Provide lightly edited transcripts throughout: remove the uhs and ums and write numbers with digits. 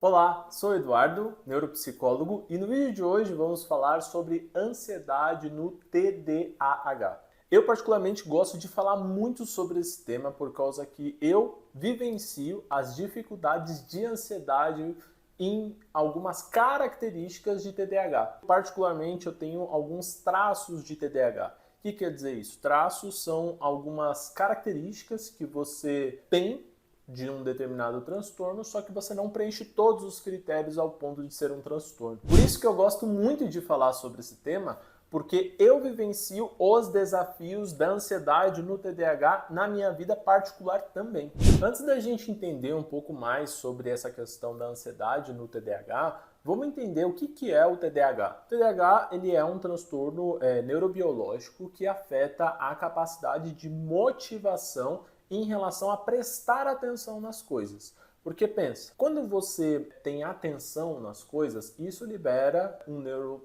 Olá, sou Eduardo, neuropsicólogo, e no vídeo de hoje vamos falar sobre ansiedade no TDAH. Eu particularmente gosto de falar muito sobre esse tema por causa que eu vivencio as dificuldades de ansiedade em algumas características de TDAH. Particularmente eu tenho alguns traços de TDAH. O que quer dizer isso? Traços são algumas características que você tem de um determinado transtorno, só que você não preenche todos os critérios ao ponto de ser um transtorno. Por isso que eu gosto muito de falar sobre esse tema, porque eu vivencio os desafios da ansiedade no TDAH na minha vida particular também. Antes da gente entender um pouco mais sobre essa questão da ansiedade no TDAH, vamos entender o que é o TDAH. O TDAH ele é um transtorno neurobiológico que afeta a capacidade de motivação em relação a prestar atenção nas coisas. Porque pensa, quando você tem atenção nas coisas, isso libera um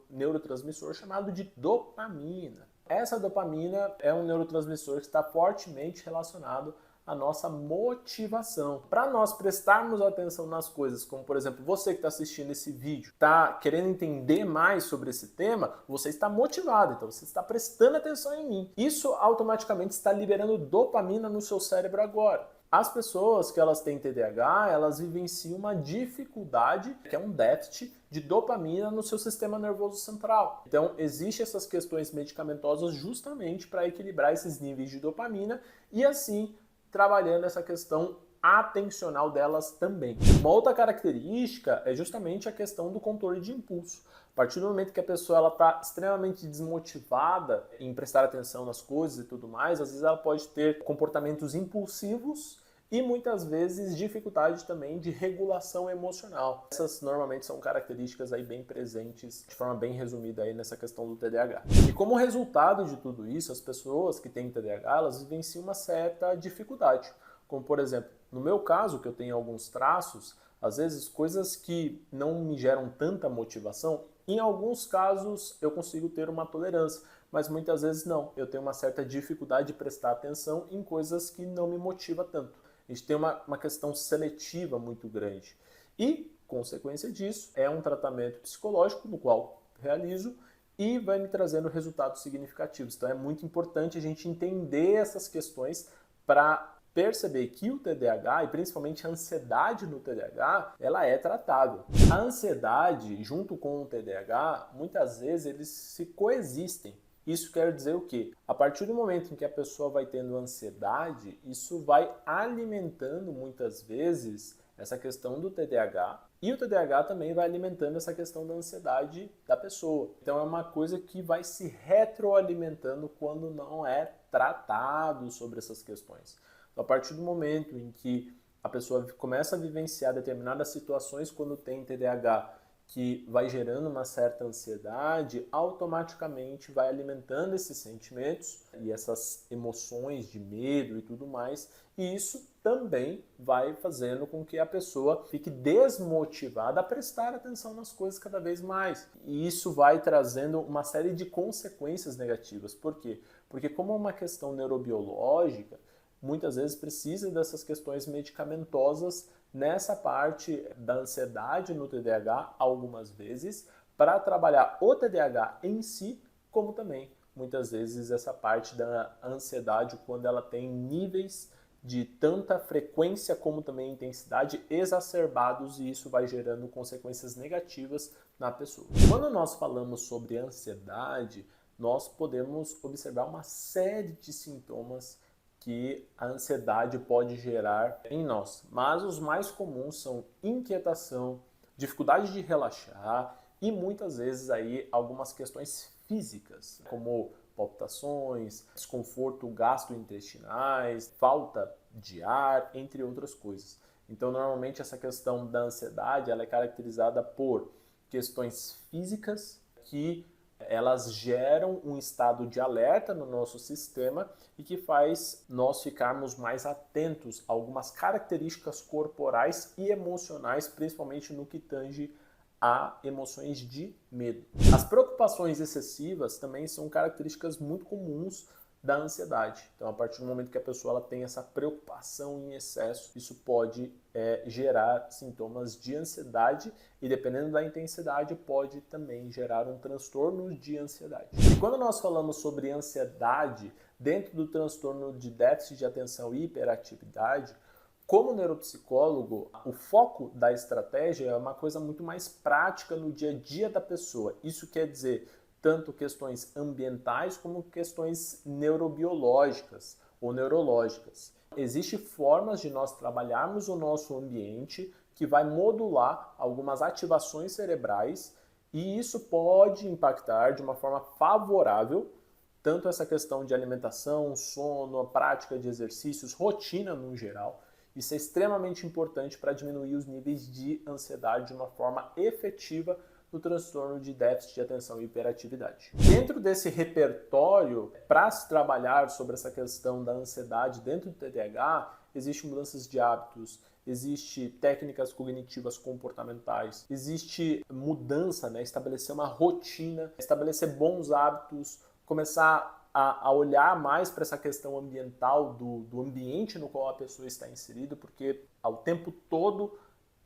neurotransmissor chamado de dopamina. Essa dopamina é um neurotransmissor que está fortemente relacionado à nossa motivação. Para nós prestarmos atenção nas coisas, como por exemplo, você que está assistindo esse vídeo, está querendo entender mais sobre esse tema, você está motivado, então você está prestando atenção em mim. Isso automaticamente está liberando dopamina no seu cérebro agora. As pessoas que elas têm TDAH, elas vivenciam uma dificuldade, que é um déficit de dopamina no seu sistema nervoso central. Então, existem essas questões medicamentosas justamente para equilibrar esses níveis de dopamina e assim trabalhando essa questão atencional delas também. Uma outra característica é justamente a questão do controle de impulso. A partir do momento que a pessoa está extremamente desmotivada em prestar atenção nas coisas e tudo mais, às vezes ela pode ter comportamentos impulsivos e muitas vezes dificuldade também de regulação emocional. Essas normalmente são características aí bem presentes, de forma bem resumida aí nessa questão do TDAH. E como resultado de tudo isso, as pessoas que têm TDAH, elas vivenciam uma certa dificuldade. Como por exemplo, no meu caso, que eu tenho alguns traços, às vezes coisas que não me geram tanta motivação, em alguns casos eu consigo ter uma tolerância, mas muitas vezes não. Eu tenho uma certa dificuldade de prestar atenção em coisas que não me motivam tanto. A gente tem uma questão seletiva muito grande. E, consequência disso, é um tratamento psicológico no qual realizo e vai me trazendo resultados significativos. Então é muito importante a gente entender essas questões para perceber que o TDAH, e principalmente a ansiedade no TDAH, ela é tratável. A ansiedade, junto com o TDAH, muitas vezes eles se coexistem. Isso quer dizer o quê? A partir do momento em que a pessoa vai tendo ansiedade, isso vai alimentando muitas vezes essa questão do TDAH e o TDAH também vai alimentando essa questão da ansiedade da pessoa. Então é uma coisa que vai se retroalimentando quando não é tratado sobre essas questões. Então, a partir do momento em que a pessoa começa a vivenciar determinadas situações quando tem TDAH que vai gerando uma certa ansiedade, automaticamente vai alimentando esses sentimentos e essas emoções de medo e tudo mais, e isso também vai fazendo com que a pessoa fique desmotivada a prestar atenção nas coisas cada vez mais. E isso vai trazendo uma série de consequências negativas. Por quê? Porque como é uma questão neurobiológica, muitas vezes precisa dessas questões medicamentosas nessa parte da ansiedade no TDAH, algumas vezes, para trabalhar o TDAH em si, como também, muitas vezes, essa parte da ansiedade, quando ela tem níveis de tanta frequência como também intensidade exacerbados, e isso vai gerando consequências negativas na pessoa. Quando nós falamos sobre ansiedade, nós podemos observar uma série de sintomas que a ansiedade pode gerar em nós. Mas os mais comuns são inquietação, dificuldade de relaxar e muitas vezes aí algumas questões físicas, como palpitações, desconforto gastrointestinais, falta de ar, entre outras coisas. Então, normalmente essa questão da ansiedade, ela é caracterizada por questões físicas que elas geram um estado de alerta no nosso sistema e que faz nós ficarmos mais atentos a algumas características corporais e emocionais, principalmente no que tange a emoções de medo. As preocupações excessivas também são características muito comuns da ansiedade. Então, a partir do momento que a pessoa ela tem essa preocupação em excesso, isso pode gerar sintomas de ansiedade e, dependendo da intensidade, pode também gerar um transtorno de ansiedade. E quando nós falamos sobre ansiedade dentro do transtorno de déficit de atenção e hiperatividade, como neuropsicólogo, o foco da estratégia é uma coisa muito mais prática no dia a dia da pessoa. Isso quer dizer tanto questões ambientais como questões neurobiológicas ou neurológicas. Existem formas de nós trabalharmos o nosso ambiente que vai modular algumas ativações cerebrais e isso pode impactar de uma forma favorável tanto essa questão de alimentação, sono, a prática de exercícios, rotina no geral. Isso é extremamente importante para diminuir os níveis de ansiedade de uma forma efetiva no transtorno de déficit de atenção e hiperatividade. Dentro desse repertório, para se trabalhar sobre essa questão da ansiedade dentro do TDAH, existem mudanças de hábitos, existe técnicas cognitivas comportamentais, existe mudança, estabelecer uma rotina, estabelecer bons hábitos, começar a olhar mais para essa questão ambiental do ambiente no qual a pessoa está inserida, porque ao tempo todo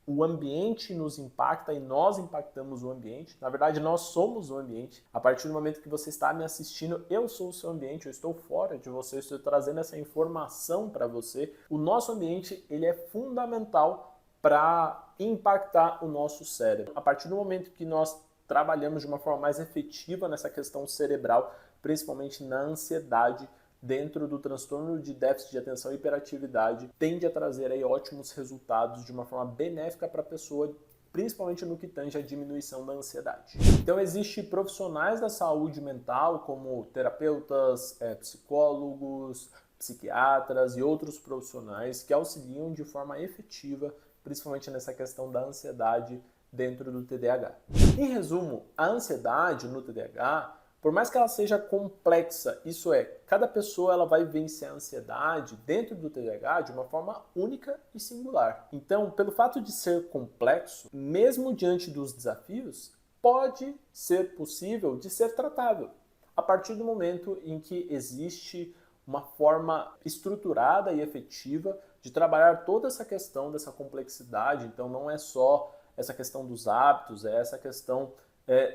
o ambiente nos impacta e nós impactamos o ambiente. Na verdade, nós somos o ambiente. A partir do momento que você está me assistindo, eu sou o seu ambiente, eu estou fora de você, eu estou trazendo essa informação para você. O nosso ambiente, ele é fundamental para impactar o nosso cérebro. A partir do momento que nós trabalhamos de uma forma mais efetiva nessa questão cerebral, principalmente na ansiedade, dentro do transtorno de déficit de atenção e hiperatividade, tende a trazer aí ótimos resultados de uma forma benéfica para a pessoa, principalmente no que tange a diminuição da ansiedade. Então, existem profissionais da saúde mental, como terapeutas, psicólogos, psiquiatras e outros profissionais que auxiliam de forma efetiva, principalmente nessa questão da ansiedade dentro do TDAH. Em resumo, a ansiedade no TDAH, por mais que ela seja complexa, isso é, cada pessoa ela vai vencer a ansiedade dentro do TDAH de uma forma única e singular. Então, pelo fato de ser complexo, mesmo diante dos desafios, pode ser possível de ser tratável, a partir do momento em que existe uma forma estruturada e efetiva de trabalhar toda essa questão dessa complexidade. Então, não é só essa questão dos hábitos, é essa questão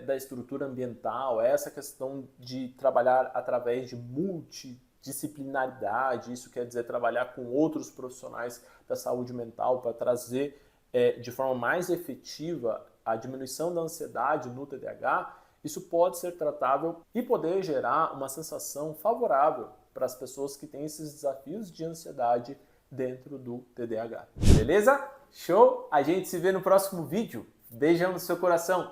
da estrutura ambiental, essa questão de trabalhar através de multidisciplinaridade, isso quer dizer trabalhar com outros profissionais da saúde mental para trazer de forma mais efetiva a diminuição da ansiedade no TDAH, isso pode ser tratável e poder gerar uma sensação favorável para as pessoas que têm esses desafios de ansiedade dentro do TDAH. Beleza? Show? A gente se vê no próximo vídeo. Beijão no seu coração!